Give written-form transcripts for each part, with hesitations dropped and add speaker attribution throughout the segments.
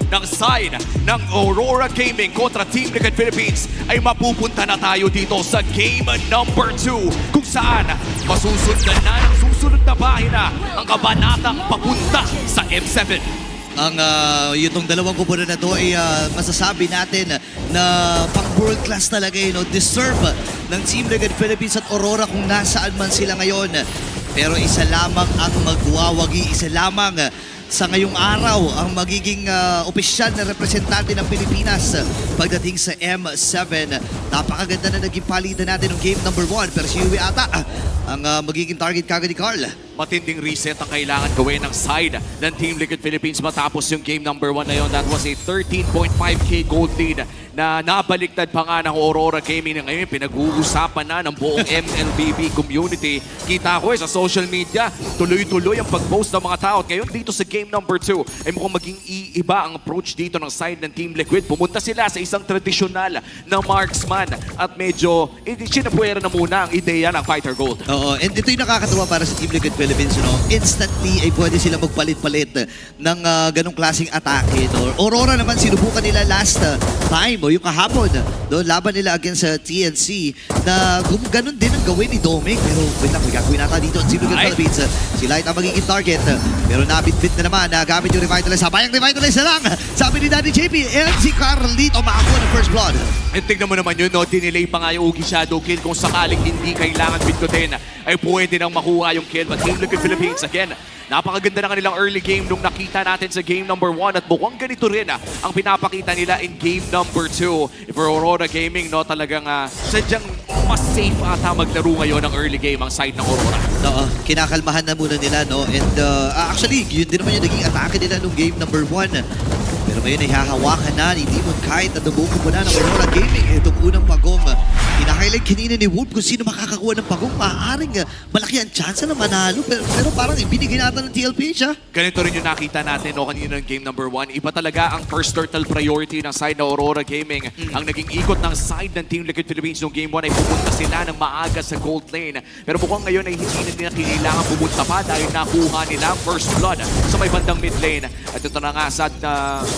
Speaker 1: ng side ng Aurora Gaming kontra Team Liquid Philippines ay mapupunta na tayo dito sa game number 2 kung saan masusundan na ng susunod na bahina ang kabanatang papunta sa M7.
Speaker 2: Itong dalawang kupunan na to ay masasabi natin na pang world class talaga deserve ng Team Liquid Philippines at Aurora kung nasaan man sila ngayon. Pero isa lamang ang magwawagi, isa lamang sa ngayong araw ang magiging opisyal na representante ng Pilipinas pagdating sa M7. Napakaganda na naging palitan natin ng game number 1 pero si Yui ata ang magiging target kagad ni Carl.
Speaker 1: Matinding reset ang kailangan gawin ng side ng Team Liquid Philippines matapos yung game number 1 na yun. That was a 13.5k gold lead na nabaliktad pa nga ng Aurora Gaming na ngayon pinag-uusapan na ng buong MLBB community. Kita ko sa social media, tuloy-tuloy ang pag-post ng mga tao. At ngayon dito sa game number 2 ay mukhang maging iiba ang approach dito ng side ng Team Liquid. Pumunta sila sa isang tradisyonal na marksman at medyo sinapuwera na muna ang ideya ng Fighter Gold.
Speaker 2: Oo, and ito yung nakakatawa para sa Team Liquid Philippines, instantly ay pwede sila magpalit-palit ng ganong klaseng atake. Aurora naman sinubukan nila last time, yung kahapon, laban nila against TNC, na ganun din ang gawin ni Doming. Pero wait lang, may gagawin nata dito ang Team Liquid Philippines. Si Light ang magiging target, pero nabit-bit na naman, nagamit yung Revitalize. Sabayang Revitalize na lang, sabi ni Daddy JP, and si Carlito makakuha ng first blood.
Speaker 1: And tignan mo naman yun, dinelay pa nga yung Ugi Shadow kill. Kung sakaling hindi kailangan bitkutin, ay pwede nang makuha yung kill. But Team Liquid Philippines, again, napakaganda na kanilang early game nung nakita natin sa game number 1 at mukhang ganito rin ang pinapakita nila in game number 2. For Aurora Gaming, talagang sadyang mas safe ata maglaro ngayon ng early game ang side ng Aurora.
Speaker 2: Oo, kinakalmahan na muna nila, and actually, yun din naman yung naging atake nila nung game number 1. Pero ngayon ay hahawakan na ni Demon Kite at nabuko po na ng Aurora Gaming. Itong unang pagong, ina-highlight kanina ni Wolf kung sino makakakuha ng pagong. Maaaring malaki ang chance na manalo, pero parang ibinigay natin ng TLPH, ha?
Speaker 1: Ganito rin yung nakita natin kanina ng game number 1. Iba talaga ang first turtle priority ng side ng Aurora Gaming. Ang naging ikot ng side ng Team Liquid Philippines noong game 1 ay pumunta sila ng maaga sa gold lane. Pero mukhang ngayon ay hindi na nila kailangan pumunta pa dahil nakuha nila ang first blood sa may bandang mid lane. At ito na nga sa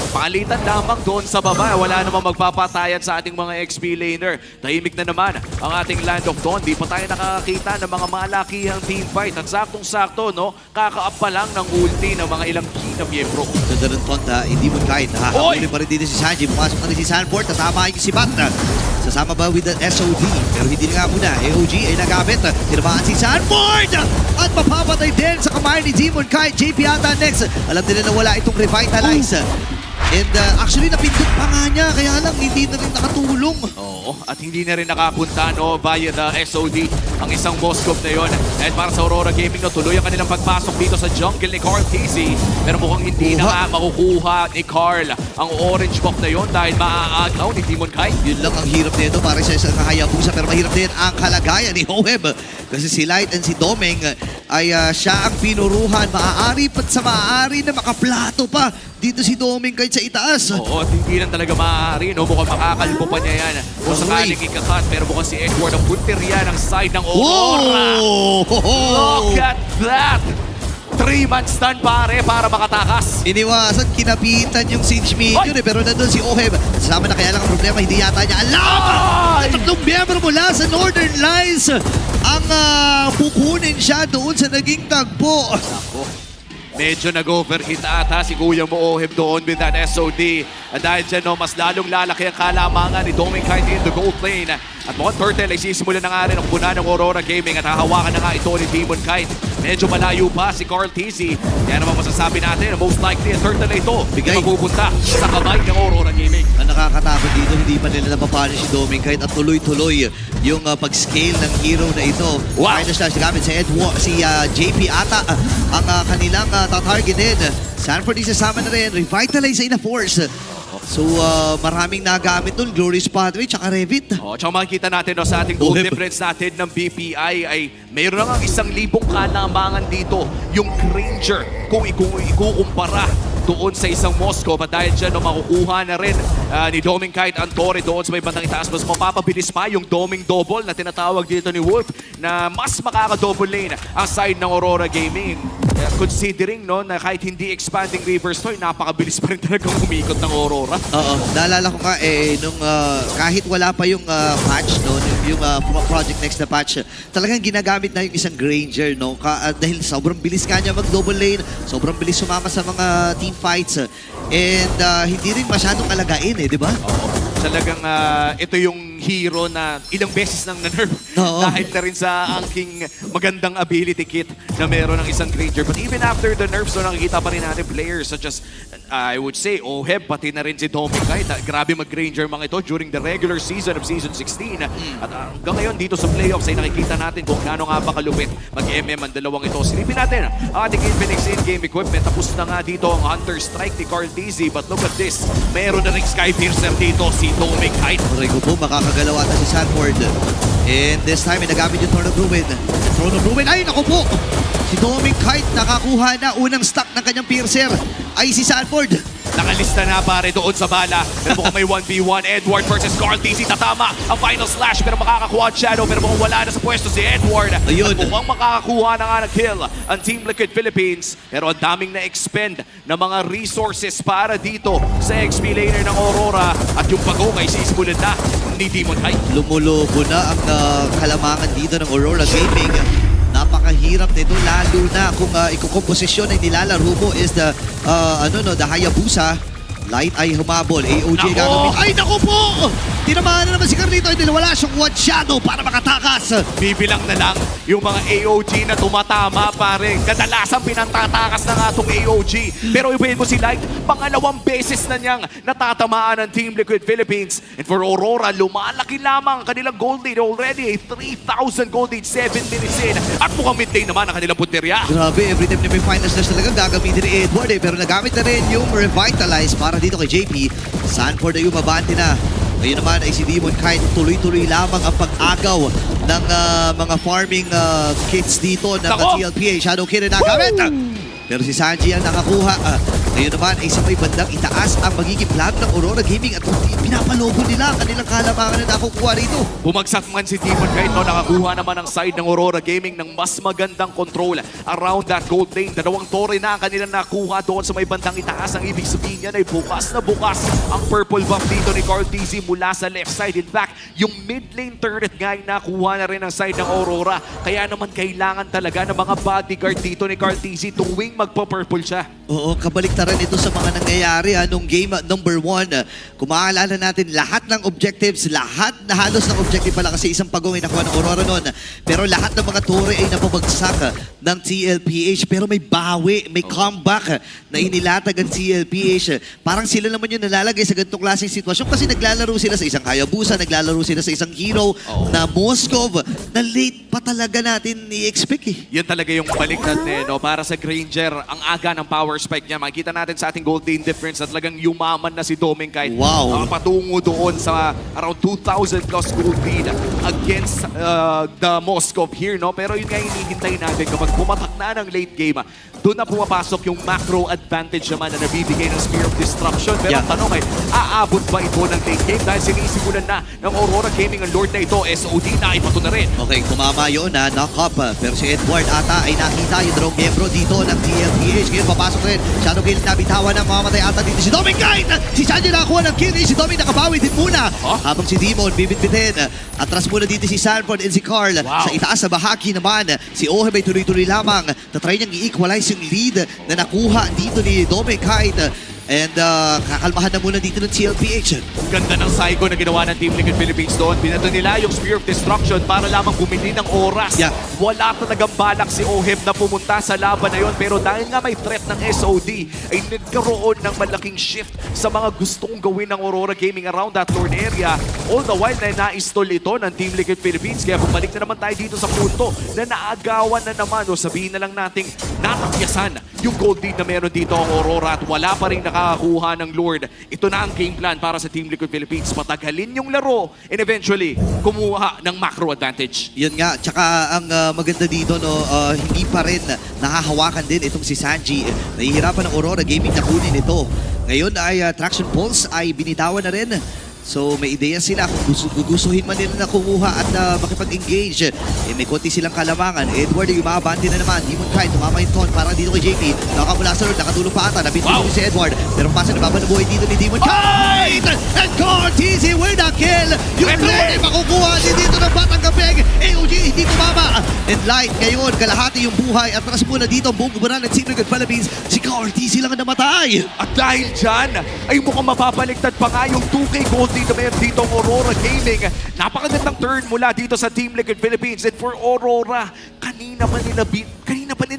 Speaker 1: palitan lamang doon sa baba. Wala namang magpapatayan sa ating mga XP laner. Tahimik na naman ang ating Land of Dawn. Di pa tayo nakakakita ng mga malakihang team fight. At saktong-sakto, kaka-up pa lang ng ulti ng mga ilang key na miyembro.
Speaker 2: Ganda ng tonta, hindi mo kahit nakakahuli pa rin dito si Sanji. Pumasok na rin si Sanford, tatama yung si Bat. Sasama ba with the SOD? Pero hindi na nga muna. AOG ay nagamit. Tinamaan si Sanford! At mapapatay din sa kamay ni Demon Kite. JP ata next. Alam nila na wala itong Revitalize. And actually, napindot pa nga niya. Kaya lang, hindi na rin nakatulong.
Speaker 1: Oo, at hindi na rin nakapunta via the SOD ang isang Moskov na yon. And para sa Aurora Gaming, tuloy ang kanilang pagpasok dito sa jungle ni Carl TZ. Pero mukhang hindi na makukuha ni Carl ang orange buff na yon dahil maaagaw ni Demon Kite.
Speaker 2: Yun lang ang hirap nito para sa isang Hayabusa. Pero mahirap din ang kalagayan ni Hoeb. Kasi si Light and si Doming ay siya ang pinuruhan. Maaari pat sa maaari na makaplato pa dito si Doming kahit sa itaas.
Speaker 1: Oo, at hindi lang talaga maaari. Mukhang makakalbo pa niya yan. Kung sakaling ikakat, pero mukhang si Edward ang punteriya ng side ng Aurora. Look at that! 3-man stun pare para makatakas.
Speaker 2: Iniwasan, kinapitan yung Siege Minion pero nandun si Oheb. Kasama na kaya lang ang problema, hindi yata niya alam. At tatlong miyembro mula sa Northern Lights ang pukunin siya doon sa naging tagpo.
Speaker 1: Ako. Medyo nag-overhit ata si Kuya mo Oheb doon with that SOD. At dahil dyan, mas lalong lalaki ang kalamangan ni Doming Kite in the gold lane. At mukhang Turtle ay sisimula na nga rin ang puna ng Aurora Gaming at hahawakan na nga ito ni Demon Kite. Medyo malayo pa si Carl TZ. Kaya naman masasabi natin, most likely ang Turtle ay ito. Bigay mapupunta sa kamay ng Aurora Gaming.
Speaker 2: Ang nakakatakot dito, hindi pa nila napapanish si Doming Kite at tuloy-tuloy yung pag-scale ng hero na ito.
Speaker 1: Wow!
Speaker 2: Kaya na siya gamit si Edward, si JP ata ang kanilang tatargetin. Sanford isasama na rin, Revitalize ay na-force. So, maraming nagamit doon. Glorious Padre, tsaka Revit.
Speaker 1: Tsaka makikita natin sa ating goal difference natin ng BPI ay mayroon na nga 1,000 kalamangan dito. Yung Granger, kung ikukumpara doon sa isang Moscow. At dahil dyan, no, makukuha na rin ni Doming kahit Antore doon sa may bandang itaas. Mas mapapabilis pa yung Doming double na tinatawag dito ni Wolf na mas makaka-double lane ang side ng Aurora Gaming. Considering no, na kahit hindi expanding reverse toy, napakabilis pa rin talagang umikot ng Aurora.
Speaker 2: Oo, naalala ko nga nung kahit wala pa yung patch, no, yung Project Next na patch, talagang ginagamit na yung isang Granger, no, dahil sobrang bilis ka niya mag-double lane, sobrang bilis sumama sa mga team fights, and hindi rin masyadong alagain di ba?
Speaker 1: Oo. Talagang ito yung hero na ilang beses nang na-nerf dahil na rin sa aking magandang ability kit na meron ng isang Granger. But even after the nerfs, so nakikita pa rin natin players such as, I would say, Oheb, pati na rin si Doming kahit grabe mag-Granger mga ito during the regular season of Season 16. At hanggang ngayon dito sa playoffs ay nakikita natin kung gaano nga ba kalupit mag-MM ang dalawang ito. Silipin natin ang ating Infinix in-game equipment. Tapos na nga dito ang Hunter Strike ni Carl Dizzy. But look at this, meron na rin Sky Piercer dito si Doming kahit
Speaker 2: Rigo po, makakagalaw ata si Sanford. And this time, nagamit yung Throne of Ruin. Throne of Ruin, ay naku po! Si Doming Kite nakakuha na unang stock ng kanyang piercer ay si Sanford.
Speaker 1: nakalista na pare doon sa bala. Pero mukhang may 1v1. Edward versus Carl Dizzy. Tatama ang final slash pero makakakuha ang Shadow. Pero mukhang wala na sa pwesto si Edward.
Speaker 2: Ayun.
Speaker 1: At mukhang makakakuha na nga ng kill ang Team Liquid Philippines. Pero ang daming na-expend na mga resources para dito sa XP laner ng Aurora. At yung pag-go ay sisimulan na ni Demon High.
Speaker 2: Lumulubo na ang kalamangan dito ng Aurora Gaming. Napakahirap nito lalo na kung ikukomposisyon ay nilalaro mo is the the Hayabusa. Light ay humabol. AOG gagawin. Ay, naku po! Tinamaan na naman si Carlito. Hindi wala siyang one shadow para makatakas.
Speaker 1: Bibilang na lang yung mga AOG na tumatama, pare. Kadalasan pinantatakas na nga itong AOG. Pero ibahin mo si Light, pangalawang beses na niyang natatamaan ng Team Liquid Philippines. And for Aurora, lumalaki lamang ang kanilang gold lead already. 3,000 gold lead, 7 minutes in. At mukhang mid-lane naman ang kanilang punterya.
Speaker 2: Grabe, every time na may final slash talaga gagamitin ni Edward Pero nagamit na rin yung Revitalize para dito kay JP. Sanford ay umabante na. Ngayon naman ay si Demon Kite tuloy-tuloy lamang ang pag-agaw ng mga farming kits dito ng TLPA. Shadow Kid na nagamit. Pero si Sanji ang nakakuha. Ngayon naman ay sa may bandang itaas ang magiging plan ng Aurora Gaming at pinapalobo nila ang kanilang kalamangan na nakukuha rito.
Speaker 1: Bumagsak man si Demon Kite, no? Nakakuha naman ang side ng Aurora Gaming ng mas magandang control around that gold lane. Dalawang tore na ang kanilang nakuha doon sa may bandang itaas. Ang ibig sabihin yan ay bukas na bukas ang purple buff dito ni Carl Dizzy mula sa left side. In fact, yung mid lane turret nga ay nakuha na rin ang side ng Aurora. Kaya naman kailangan talaga ng mga bodyguard dito ni Carl Dizzy tuwing magpa-purple siya.
Speaker 2: Oo, kabaliktaran ito sa mga nangyayari nung game number 1. Kung maaalala natin, lahat ng objectives, lahat na halos ng objective pala kasi isang pagong ay nakuha ng Aurora noon. Pero lahat ng mga tore ay napabagsak ng TLPH. Pero may bawi, may comeback na inilatag ang TLPH. Parang sila naman yung nalalagay sa ganitong klaseng sitwasyon kasi naglalaro sila sa isang Hayabusa, naglalaro sila sa isang hero na Moskov na late pa talaga natin i-expect
Speaker 1: Yan talaga yung balik natin, no? Para sa Granger, ang aga ng power spike niya. Makikita natin sa ating gold lane difference na talagang yumaman na si Doming kahit patungo doon sa around 2,000 plus gold lead against the Moskov here, no? Pero yun nga hinihintay natin kapag pumatak na ng late game, doon na pumapasok yung macro advantage naman na nabibigay ng Spear of Destruction. Pero ang tanong ay, aabot ba ito ng late game? Dahil sinisimulan na ng Aurora Gaming ang Lord na ito, SOD na ipato na rin.
Speaker 2: Okay, tumama yun knock up. Pero si Edward ata ay nakita yung dalawang membro dito ng TLPH. Ngayon papasok rin. Shadow Kill na bitawan ng mamamatay ata dito si Doming Kite. Si Sanji nakakuha ng kill. Si Doming nakabawi din muna. Habang si Demon bibit-bitin. Atras muna dito si Sanford and si Carl. Sa itaas na bahagi naman, si Oheb ay tuloy-tuloy lamang. Tatry niyang i-equalize yung lead na nakuha dito ni Doming Kite. And kakalmahan na muna dito ng TLPH.
Speaker 1: Ganda ng psycho na ginawa ng Team Liquid Philippines doon. Binato nila yung Spear of Destruction para lamang bumili ng oras. Wala talagang balak si Oheb na pumunta sa laban na yon. Pero dahil nga may threat ng SOD, ay nagkaroon ng malaking shift sa mga gustong gawin ng Aurora Gaming around that Lord area. All the while na na-install ito ng Team Liquid Philippines. Kaya bumalik na naman tayo dito sa punto na naagawan na naman. O sabihin na lang nating natakyasan yung gold lead na meron dito ang Aurora at wala pa rin nakakakuha ng Lord. Ito na ang game plan para sa Team Liquid Philippines. Patagalin yung laro and eventually kumuha ng macro advantage.
Speaker 2: Yun nga, tsaka ang maganda dito, no, hindi pa rin nahahawakan din itong si Sanji. Nahihirapan ng Aurora Gaming na kunin ito. Ngayon ay Traction Pulse ay binitawan na rin. So may ideya sila kung gugustuhin man nila na kumuha at makipag-engage. May konti silang kalamangan. Edward yung umabante na naman. Demon Knight, tumama yung ton para dito kay JP. Nakamula sa Lord, nakatulong pa ata. Napitulong si Edward. Pero pasa na babanubuhay dito ni Demon Knight! And Cortese with a kill! Yung Lord ay makukuha din dito ng Batang Gabeng. AOG hindi tumama. And Light ngayon, kalahati yung buhay. At tras muna dito ang buong gubaran ng Team Liquid Philippines. Si Cortese lang ang namatay.
Speaker 1: At dahil dyan, ay mukhang mapapaliktad pa nga yung 2K gold dito meron dito ang Aurora Gaming. Napakagandang turn mula dito sa Team Liquid Philippines. And for Aurora, kanina pa nila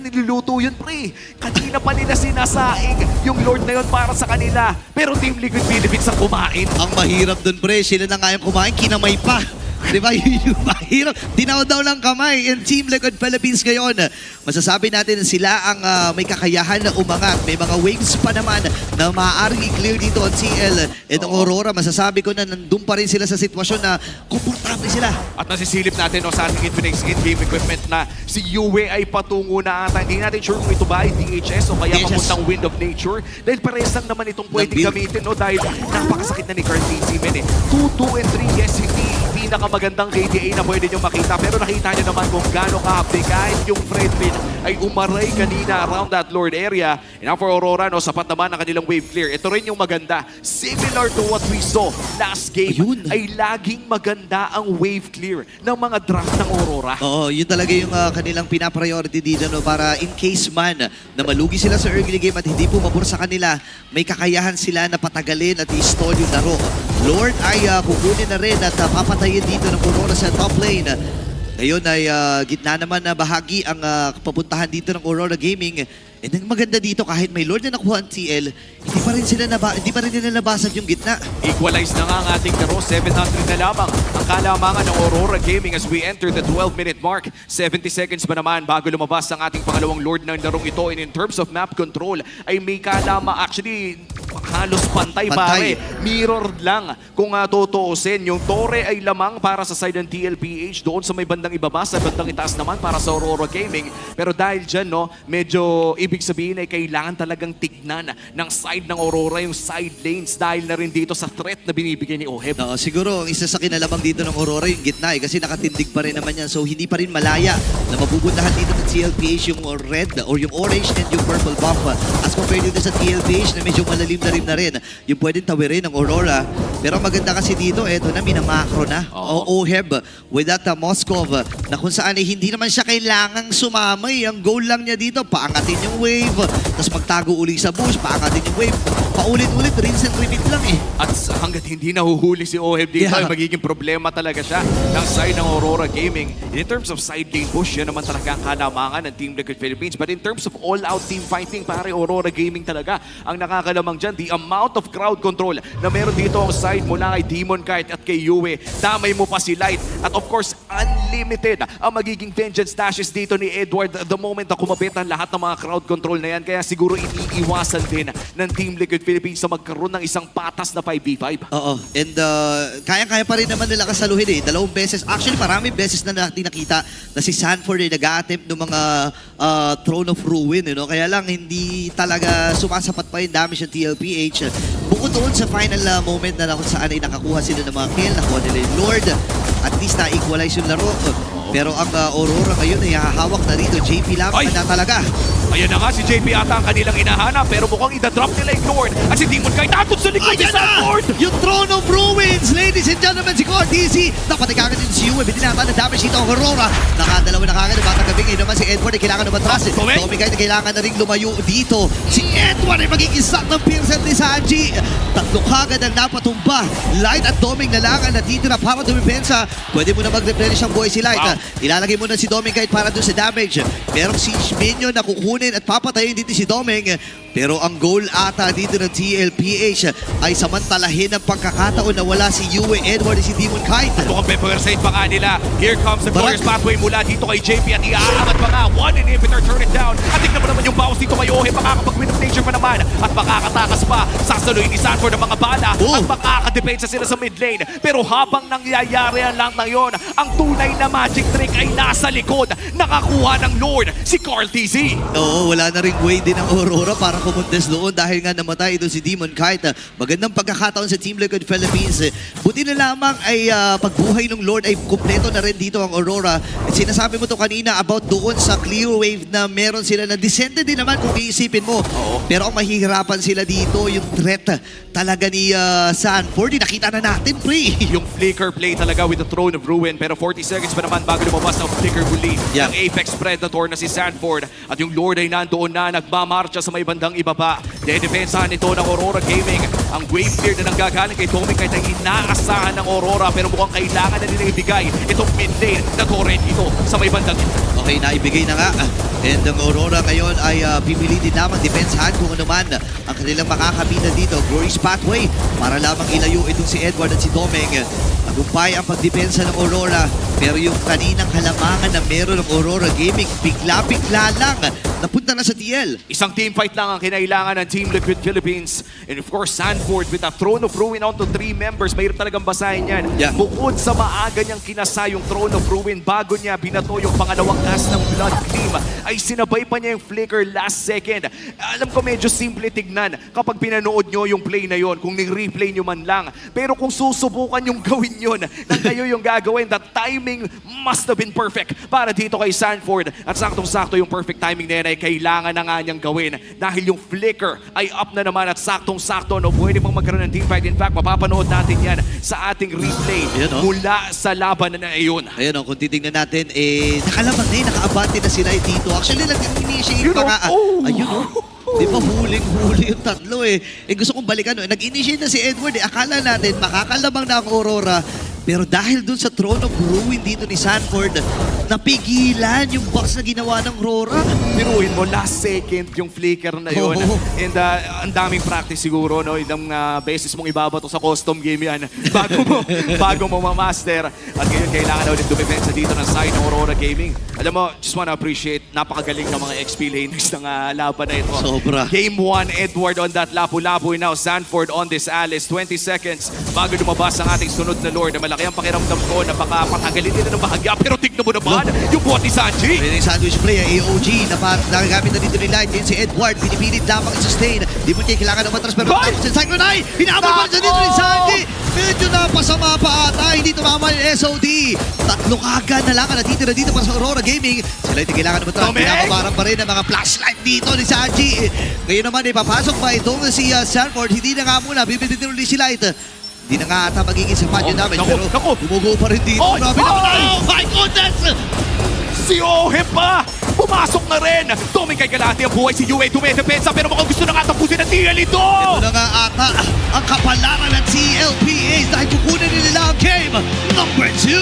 Speaker 1: niluluto yun, pre. Kanina pa nila sinasaing yung Lord na yun para sa kanila. Pero Team Liquid Philippines ang kumain.
Speaker 2: Ang mahirap dun, pre. Sila na nga yung kumain, kinamay pa. Di ba? Yun yung mahirap. Dinaw-daw lang kamay in Team Liquid Philippines ngayon. Masasabi natin na sila ang may kakayahan na umangat. May mga waves pa naman na maaaring i-clear dito on CL. And ang Aurora, masasabi ko na nandun pa rin sila sa sitwasyon na komportable sila.
Speaker 1: At nasisilip natin sa ating Infinix in-game equipment na si Yue ay patungo na ata. Hindi natin sure kung ito ba ay DHS o kaya
Speaker 2: DHS.
Speaker 1: papuntang Wind of Nature. Dahil parehas lang naman itong pwedeng gamitin. Dahil napakasakit na ni Cartesi. 2, 2, and 3. Yes, hindi pinakamagandang KDA na pwede nyo makita. Pero nakita nyo naman kung gano'ng kahapde kahit yung Fredmin ay umaray kanina around that Lord area. And now for Aurora, sapat naman ang kanilang wave clear. Ito rin yung maganda. Similar to what we saw last game,
Speaker 2: Ayun.
Speaker 1: ay laging maganda ang wave clear ng mga draft ng Aurora.
Speaker 2: Oo, yun talaga yung kanilang pinapriority dito, no, para in case man na malugi sila sa early game at hindi pumabor sa kanila, may kakayahan sila na patagalin at i-stall yung laro. Lord ay kukunin na rin at papatayin dito ng Aurora sa top lane. Ngayon ay gitna naman na bahagi ang papuntahan dito ng Aurora Gaming. And ang maganda dito, kahit may Lord na nakuha ang TL, hindi pa rin nila nabasag yung gitna.
Speaker 1: Equalize na nga ang ating laro. 700 na lamang ang kalamangan ng Aurora Gaming as we enter the 12-minute mark. 70 seconds pa naman bago lumabas ang ating pangalawang Lord ng larong ito. And in terms of map control, ay may kalama. Actually, halos pantay. Pare. Mirror lang kung tutuusin. Yung Torre ay lamang para sa side ng TLPH. Doon sa may bandang ibaba, sa bandang itaas naman para sa Aurora Gaming. Pero dahil dyan, medyo ibig sabihin ay kailangan talagang tignan ng side ng Aurora yung side lanes dahil na rin dito sa threat na binibigay ni Oheb.
Speaker 2: No, siguro ang isa sa kinalamang dito ng Aurora yung gitna kasi nakatindig pa rin naman yan. So hindi pa rin malaya na mapupuntahan dito ng TLPH yung red or yung orange and yung purple buff. As compared dito sa TLPH na medyo malalim na rin yung pwedeng tawirin ng Aurora. Pero ang maganda kasi dito, eto na, minamakro na. Oheb with that Moskov na kung saan ay hindi naman siya kailangang sumamay. Ang goal lang niya dito, paangatin yung wave, tapos magtago uli sa bush, paangatin yung wave. Paulit-ulit, rinse and repeat lang eh.
Speaker 1: At hanggat hindi nahuhuli si Oheb dito, ay magiging problema talaga siya ng side ng Aurora Gaming. In terms of side lane push, yan naman talaga ang kalamangan ng Team Liquid Philippines. But in terms of all-out team fighting, pare, Aurora Gaming talaga ang nakakalamang dyan. The amount of crowd control na meron dito ang side mula kay Demon Kite at kay Yue. Damay mo pa si Light. At of course, unlimited ang magiging vengeance dashes dito ni Edward the moment na kumapit ang lahat ng mga crowd control na yan. Kaya siguro iniiwasan din ng Team Liquid Philippines na magkaroon ng isang patas na 5v5.
Speaker 2: Oo. And kaya-kaya pa rin naman nila kasaluhin eh. 2 beses. Actually, maraming beses na natin nakita na si Sanford ay nag-a-attempt ng mga Throne of Ruin. Kaya lang, hindi talaga sumasapat pa yung damage ng TLPH. Bukod doon sa final moment na kung saan ay nakakuha sila ng mga kill, nakuha nila yung Lord. At least na-equalize yung laro. Pero ang Aurora ngayon ay hahawak na rito. JP lamang na talaga.
Speaker 1: Ayan na nga, si JP ata ang kanilang inahanap. Pero mukhang idadrop nila yung Lord. At si Demon Kite atod sa likod ni Sanford.
Speaker 2: Yung Throne of Ruins, ladies and gentlemen, si Cortese. Dapat ikagad din si Yue. Bitinata ng damage dito ang Aurora. Nakadalawa na kagad. Batang Gabing. Ngayon naman si Edward ay kailangan umatras. Tommy Kite kailangan na rin lumayo dito. Si Edward ay magiging sack ng pinset ni Sanji. 3 kagad ang napatumba. Light at Doming na lang ang natitira para dumipensa. Pwede mo na mag-replenish ang boy si Light. Ilalagay mo na si Doming Kite para doon sa damage. Merong siege minion na kukunin kukunin at papatayin dito si Domeng. Pero ang goal ata dito ng TLPH ay samantalahin ang pagkakataon na wala si Yue Edward at si Demon Kite.
Speaker 1: Mukhang pepersate pa nga nila. Here comes the
Speaker 2: Barak.
Speaker 1: Glorious Pathway mula dito kay JP at iaangat pa nga. One inhibitor, turn it down. At tignan mo naman yung bawas dito kay Ohe. Makakapag-win of nature pa naman. At makakatakas pa. Sasaluin ni Sanford ang mga bala.
Speaker 2: Oh.
Speaker 1: At makakadepensa sila sa mid lane. Pero habang nangyayari ang lang na yun, ang tunay na magic trick ay nasa likod. Nakakuha ng Lord, si Carl TZ.
Speaker 2: Oo, wala na ring way din ang Aurora para kumuntes doon dahil nga namatay doon si Demon Kite. Magandang pagkakataon sa Team Liquid Philippines. Buti na lamang ay pagbuhay ng Lord ay kumpleto na rin dito ang Aurora. At sinasabi mo to kanina about doon sa clear wave na meron sila na descended din naman kung iisipin mo.
Speaker 1: Oo.
Speaker 2: Pero ang mahihirapan sila dito, yung threat talaga ni Sanford. Nakita na natin, pre.
Speaker 1: Yung flicker play talaga with the Throne of Ruin. Pero 40 seconds pa naman bago lumabas ng flicker bully
Speaker 2: Yeah.
Speaker 1: ng Apex Predator na si Sanford. At yung Lord ay nandoon na nagmamarcha sa may bandang ibaba. Dedepensahan nito ng Aurora Gaming. Ang wave clear na nanggagaling kay Tommy kahit ay inaasahan ng Aurora. Pero mukhang kailangan na nila ibigay itong mid lane na torrent dito sa may bandang
Speaker 2: Okay, naibigay na nga. And ang Aurora ngayon ay pipili din lamang depensahan kung ano man ang kanilang makakabida dito. Glorious Pathway para lamang ilayo itong si Edward at si Domeng. Tagumpay ang pagdepensa ng Aurora. Pero yung kaninang halamangan na meron ng Aurora Gaming, bigla-bigla lang napunta na sa TL.
Speaker 1: Isang team fight lang ang kinailangan ng Team Liquid Philippines. And of course, Sanford with a Throne of Ruin onto 3 members. Mahirap talagang basahin yan.
Speaker 2: Yeah.
Speaker 1: Bukod sa maaga niyang kinasa yung Throne of Ruin, bago niya binato yung pangalawang cast ng Blood Cream, ay sinabay pa niya yung flicker last second. Alam ko medyo simple tignan kapag pinanood nyo yung play na yon, kung ni-replay nyo man lang. Pero kung susubukan yung gawin yun, na kayo yung gagawin, the timing must have been perfect para dito kay Sanford. At saktong-sakto yung perfect timing na yan ay kailangan na nga niyang gawin dahil yung flicker ay up na naman at saktong-sakto no pwede pang magkaroon ng teamfight. In fact, mapapanood natin yan sa ating replay
Speaker 2: Ayan, oh.
Speaker 1: mula sa laban na iyon.
Speaker 2: Ayun, kung titignan natin, nakalabang na nakaabante na sila dito. Actually, nag-initiate
Speaker 1: Yun,
Speaker 2: pa nga.
Speaker 1: oh.
Speaker 2: Ayun, Di ba huling-huli yung tatlo gusto kong balikan. Nag-initiate na si Edward. Akala natin makakalabang na ang Aurora. Pero dahil dun sa Throne of Ruin dito ni Sanford, napigilan yung box na ginawa ng Aurora.
Speaker 1: Biruin mo, last second yung flicker na yun.
Speaker 2: Oo.
Speaker 1: And ang daming practice siguro, no? Ilang beses mong ibabato sa custom game yan bago mo ma-master. At ngayon, kailangan na ulit dumipensa dito ng side ng Aurora Gaming. Alam mo, just wanna appreciate, napakagaling ng mga XP laners ng laban na ito.
Speaker 2: Sobra.
Speaker 1: Game 1, Edward on that lapu-lapu. Now, Sanford on this Alice. 20 seconds bago lumabas ang ating sunod na Lord. Malaki ang pakiramdam ko na baka patagalin nila ng bahagya. Pero tignan mo naman, yung buhat ni Sanji.
Speaker 2: Pwede yung sandwich play, AOG, nagagamit na dito ni Light. Yun si Edward, pinipilit lamang i-sustain. Di mo niya kailangan ng matras, pero
Speaker 1: Right!
Speaker 2: si Cyclonite, hinabol pa siya dito ni Sanji. Medyo napasama pa ata, hindi tumama yung SOD. Tatlo kagad na lang ang natitira dito para sa Aurora Gaming. Sila hindi kailangan ng matras,
Speaker 1: Domeng!
Speaker 2: pinapamarang pa rin ang mga flashlight dito ni Sanji. Ngayon naman, ipapasok pa itong si Sanford. Hindi na nga muna, bibitin ulit si Light. Hindi na nga ata magiging sapat yung damage,
Speaker 1: naku,
Speaker 2: pero
Speaker 1: naku.
Speaker 2: tumugo pa rin dito.
Speaker 1: Oh,
Speaker 2: Grabe
Speaker 1: oh!
Speaker 2: naman. Oh my goodness!
Speaker 1: Si Ohe pa! Pumasok na rin! Tommy kay Galati ang buhay si Yue dumedepensa pero mukhang gusto na nga tapusin ang TL ito!
Speaker 2: Ito na nga ata ang kapalaran ng TLPAs dahil kukunin nila ang game number 2.